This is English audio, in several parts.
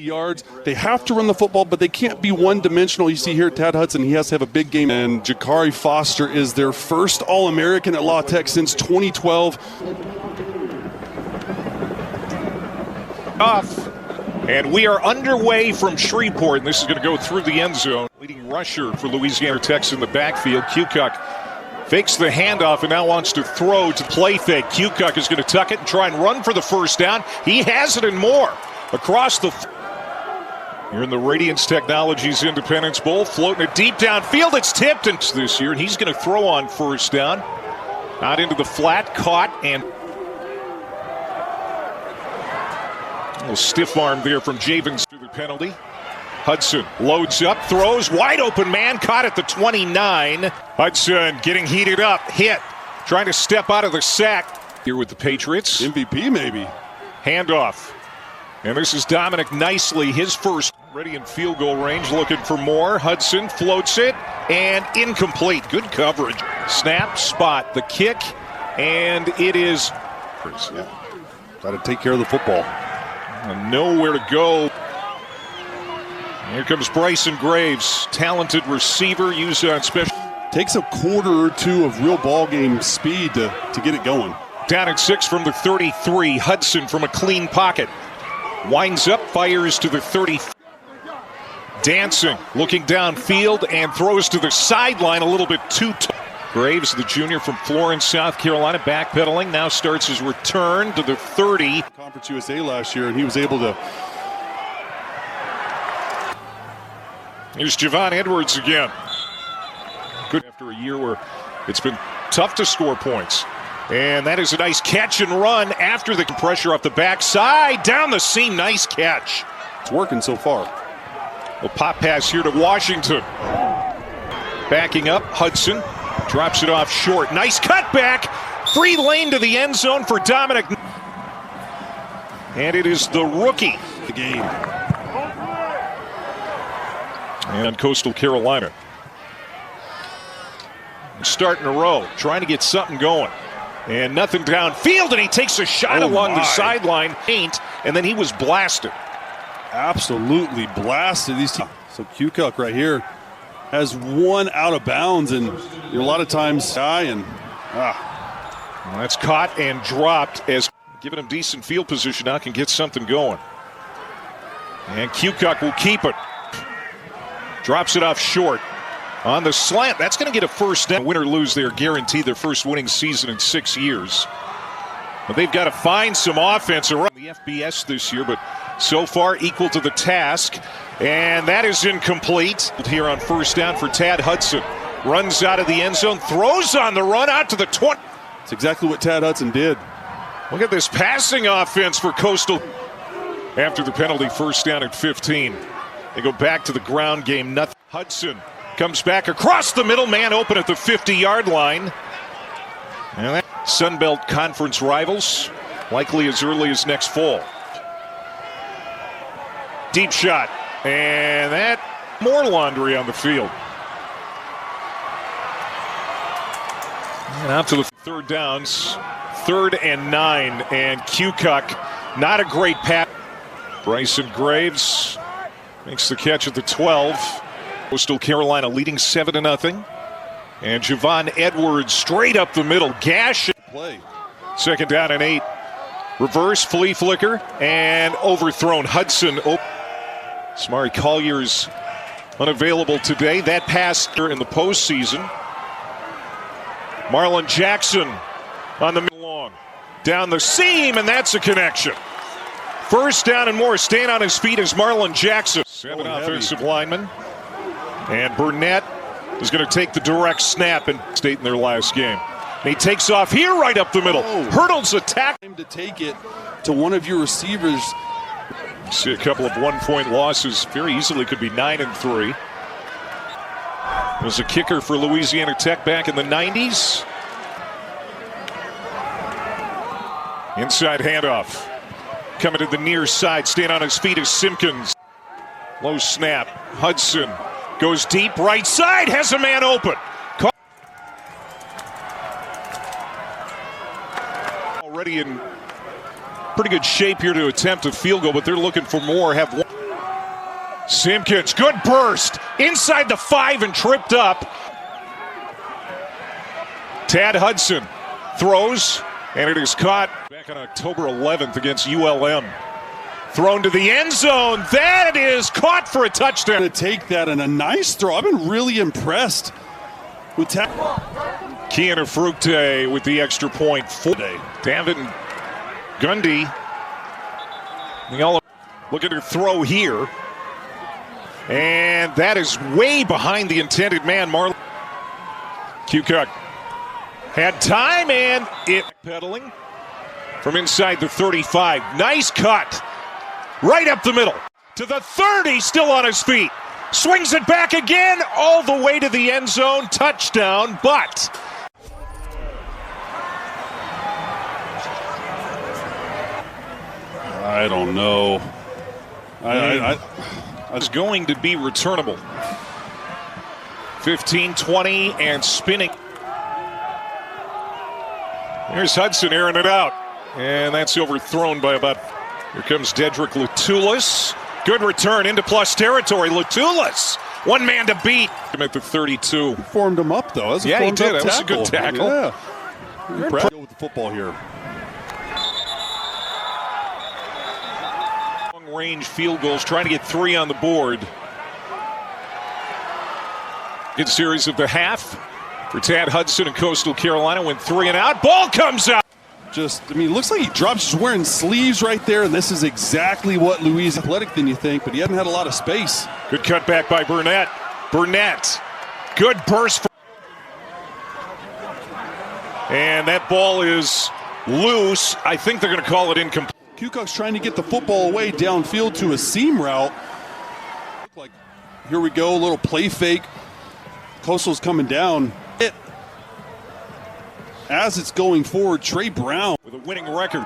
yards. They have to run the football, but they can't be one-dimensional. You see here, Tad Hudson, he has to have a big game. And Jakari Foster is their first All-American at La Tech since 2012. And we are underway from Shreveport, and this is going to go through the end zone. Leading rusher for Louisiana Tech in the backfield. Kukoc fakes the handoff and now wants to throw to play fake. Kukoc is going to tuck it and try and run for the first down. He has it and more. Across the... You're in the Radiance Technologies Independence Bowl, floating it deep downfield. It's tipped this year, and he's going to throw on first down. Out into the flat, caught, and... A little stiff arm there from Javens through the penalty. Hudson loads up, throws, wide open man, caught at the 29. Hudson getting heated up, hit, trying to step out of the sack. Here with the Patriots. MVP maybe. Handoff. And this is Dominic Nicely, his first. Ready in field goal range, looking for more. Hudson floats it, and incomplete. Good coverage. Snap, spot, the kick, and it is... Yeah. Got to take care of the football. Nowhere to go. Here comes Bryson Graves, talented receiver, used on special. Takes a quarter or two of real ball game speed to get it going. Down at 6 from the 33. Hudson from a clean pocket. Winds up, fires to the 30. Dancing, looking downfield, and throws to the sideline a little bit too tall. Graves, the junior from Florence, South Carolina, backpedaling. Now starts his return to the 30. Conference USA last year, and he was able to... Here's Javon Edwards again. Good after a year where it's been tough to score points. And that is a nice catch and run after the pressure off the backside. Down the seam, nice catch. It's working so far. A pop pass here to Washington. Backing up, Hudson drops it off short. Nice cutback. Free lane to the end zone for Dominic. And it is the rookie. The game. And Coastal Carolina. Starting a row, trying to get something going. And nothing downfield, and he takes a shot along the sideline. And then he was blasted. Absolutely blasted. So Kukoc right here has one out of bounds, and a lot of times well, that's caught and dropped as giving him decent field position now can get something going. And Kukoc will keep it. Drops it off short. On the slant, that's going to get a first down. Win or lose, they're guaranteed their first winning season in 6 years. But they've got to find some offense around the FBS this year, but so far equal to the task. And that is incomplete. Here on first down for Tad Hudson. Runs out of the end zone, throws on the run out to the 20. That's exactly what Tad Hudson did. Look at this passing offense for Coastal. After the penalty, first down at 15. They go back to the ground game. Nothing. Hudson comes back across the middle, man open at the 50-yard line. And that Sunbelt Conference rivals, likely as early as next fall. Deep shot, and that more laundry on the field. And out to the third downs, 3rd and 9, and Kukoc, not a great pass. Bryson Graves makes the catch at the 12. Coastal Carolina leading 7-0. And Javon Edwards straight up the middle. Gash. Play. 2nd down and 8. Reverse, flea flicker, and overthrown. Hudson. Samari Collier's unavailable today. That pass in the postseason. Marlon Jackson on the middle long. Down the seam, and that's a connection. First down and more. Staying on his feet is Marlon Jackson. 7 offensive linemen. And Burnett is going to take the direct snap and state in their last game. And he takes off here right up the middle. Hurdles attack. To take it to one of your receivers. See a couple of one-point losses. Very easily could be 9-3. Was a kicker for Louisiana Tech back in the 90s. Inside handoff. Coming to the near side. Staying on his feet is Simpkins. Low snap. Hudson goes deep right side. Has a man open. Already in pretty good shape here to attempt a field goal, but they're looking for more. Have one. Simpkins, good burst. Inside the 5 and tripped up. Tad Hudson throws, and it is caught back on October 11th against ULM. Thrown to the end zone. That is caught for a touchdown. To take that, and a nice throw. I've been really impressed with Tad. Kiana Fructe with the extra point. Davin Gundy. Look at her throw here. And that is way behind the intended man, Marlon. Q-Cook had time, and it pedaling from inside the 35. Nice cut. Right up the middle. To the 30, still on his feet. Swings it back again, all the way to the end zone. Touchdown, but I don't know. It's going to be returnable. 15-20 and spinning. Here's Hudson airing it out. And that's overthrown by about... Here comes Dedrick Latulis. Good return into plus territory. Latulis, one man to beat. At the 32. Formed him up, though. Yeah, he did. That was a good tackle. Yeah. Go with the football here. Range field goals, trying to get 3 on the board. Good series of the half for Tad Hudson and Coastal Carolina. Went 3 and out. Ball comes out. It looks like he drops. He's wearing sleeves right there, and this is exactly what Louis athletic than you think, but he hasn't had a lot of space. Good cutback by Burnett. Burnett, good burst. And that ball is loose. I think they're going to call it incomplete. Q-Cook's trying to get the football away downfield to a seam route. Like, here we go, a little play fake. Coastal's coming down. As it's going forward, Trey Brown with a winning record.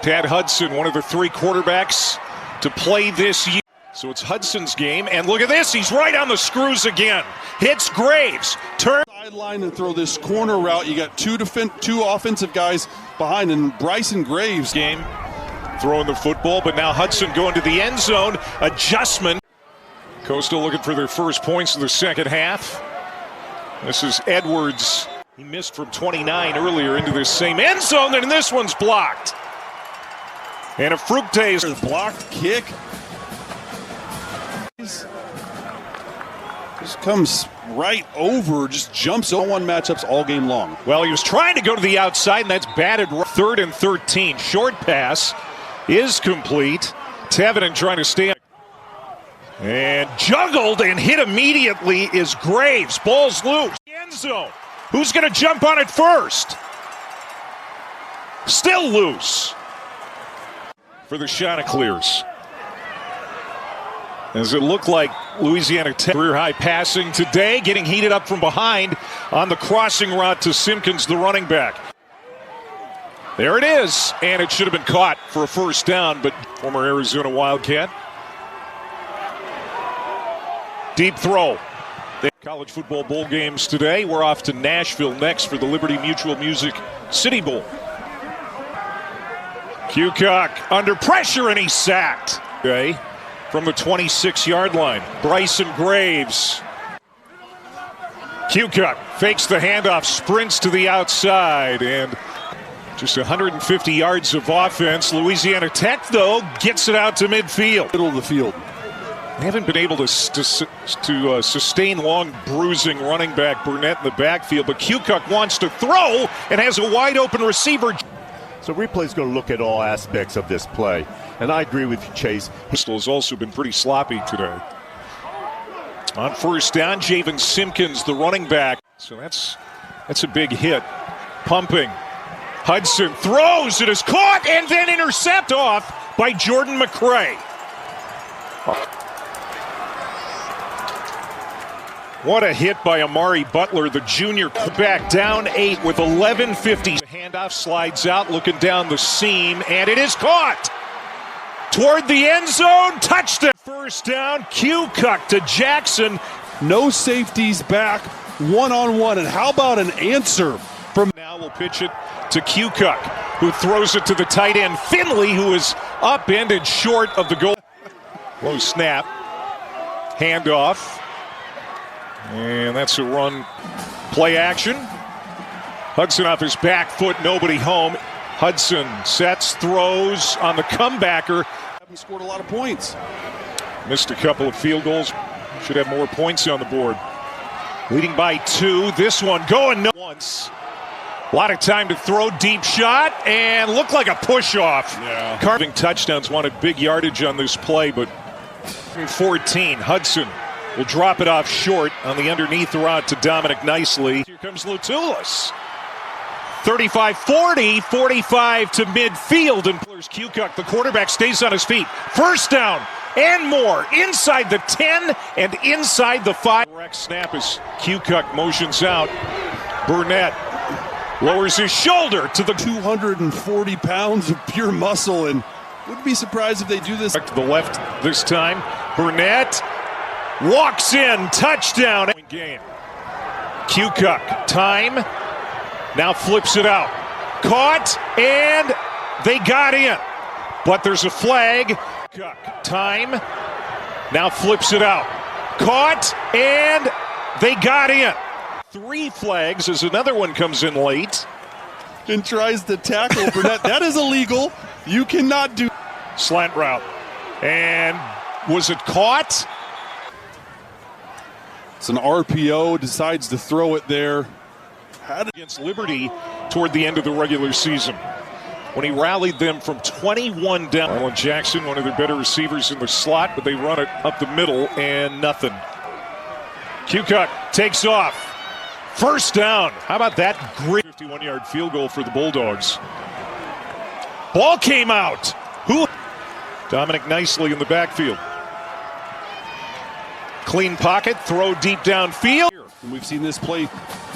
Tad Hudson, one of the 3 quarterbacks to play this year. So it's Hudson's game, and look at this. He's right on the screws again. Hits Graves. Turn sideline and throw this corner route. You got two offensive guys behind, and Bryson Graves. Game throwing the football, but now Hudson going to the end zone. Adjustment. Coastal looking for their first points of the second half. This is Edwards. He missed from 29 earlier into this same end zone, and this one's blocked. And a Fructe's blocked kick. Just comes right over, just jumps on 1 matchups all game long. Well, he was trying to go to the outside, and that's batted. 3rd and 13. Short pass is complete. Tevin trying to stay. And juggled and hit immediately is Graves. Ball's loose. End zone. Who's going to jump on it first? Still loose for the Chanticleers. As it looked like Louisiana Tech career-high passing today, getting heated up from behind on the crossing route to Simpkins, the running back. There it is, and it should have been caught for a first down, but former Arizona Wildcat. Deep throw. College football bowl games today. We're off to Nashville next for the Liberty Mutual Music City Bowl. Q-Cook under pressure, and he's sacked. Okay, from the 26-yard line. Bryson Graves. Q-Cook fakes the handoff, sprints to the outside, and just 150 yards of offense. Louisiana Tech, though, gets it out to midfield. Middle of the field. They haven't been able to sustain long bruising running back Burnett in the backfield, but Q-Cook wants to throw and has a wide open receiver. So replay's going to look at all aspects of this play, and I agree with you, Chase. Coastal has also been pretty sloppy today. On first down, Javen Simpkins, the running back. So that's a big hit. Pumping. Hudson throws, it is caught, and then intercept off by Jordan McCray. What a hit by Amari Butler, the junior back, down 8 with 11:50. The handoff slides out, looking down the seam, and it is caught. Toward the end zone, touchdown. First down, Q-Cook to Jackson. No safeties back, one-on-one, and how about an answer from... Now we'll pitch it to Q-Cook, who throws it to the tight end, Finley, who is upended short of the goal. Low snap. Handoff. And that's a run. Play action. Hudson off his back foot. Nobody home. Hudson sets, throws on the comebacker. Haven't scored a lot of points. Missed a couple of field goals. Should have more points on the board. Leading by 2. This one going no once. A lot of time to throw. Deep shot and looked like a push-off. Yeah. Carving touchdowns wanted big yardage on this play, but 14. Hudson will drop it off short on the underneath route to Dominic Nicely. Here comes Lutulis. 35-40, 45 to midfield. And Cucuck, the quarterback, stays on his feet. First down and more. Inside the 10 and inside the 5. Correct snap as Cucuck motions out. Burnett lowers his shoulder to the 240 pounds of pure muscle, and wouldn't be surprised if they do this. To the left this time. Burnett walks in. Touchdown. Game. Cucuck. Time. Now flips it out. Caught, and they got in. But there's a flag. Time. Now flips it out. Caught, and they got in. 3 flags as another one comes in late. And tries to tackle Burnett. That is illegal. You cannot do. Slant route. And was it caught? It's an RPO. Decides to throw it there. Against Liberty toward the end of the regular season, when he rallied them from 21 down. Marlon Jackson, one of their better receivers in the slot, but they run it up the middle and nothing. Cucuck takes off. First down. How about that great 51-yard field goal for the Bulldogs? Ball came out. Who? Dominic Nicely in the backfield. Clean pocket, throw deep downfield. And we've seen this play.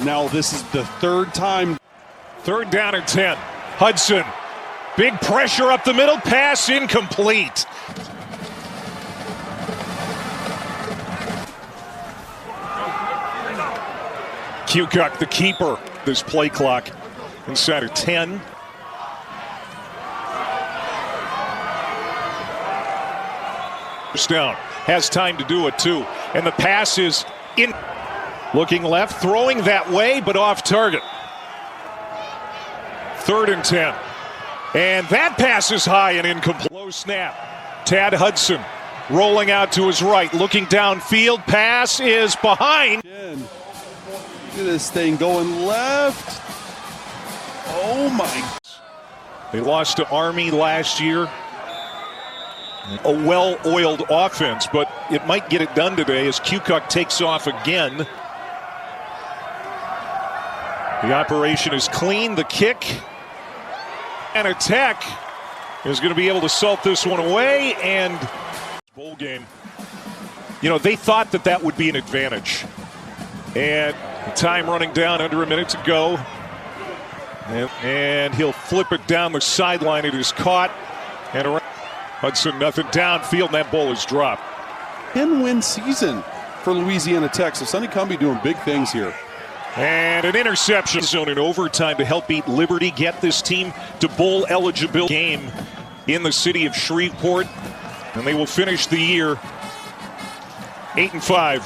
Now this is the 3rd time. 3rd down and 10. Hudson. Big pressure up the middle. Pass incomplete. Cucuck, the keeper. This play clock inside of 10. First down. Has time to do it too. And the pass is in. Looking left, throwing that way, but off target. 3rd and 10. And that pass is high and incomplete. Low snap. Tad Hudson rolling out to his right, looking downfield. Pass is behind. Again. Look at this thing going left. Oh my. They lost to Army last year. A well-oiled offense, but it might get it done today as Cucuck takes off again. The operation is clean. The kick and attack is going to be able to salt this one away. And bowl game, you know, they thought that that would be an advantage. And time running down, under a minute to go. And he'll flip it down the sideline. It is caught. And around. Hudson, nothing downfield, and that ball is dropped. 10-win season for Louisiana Tech. So Sonny Cumbie doing big things here. And an interception. Zone in overtime to help beat Liberty, get this team to bowl eligibility. Game in the city of Shreveport. And they will finish the year 8-5.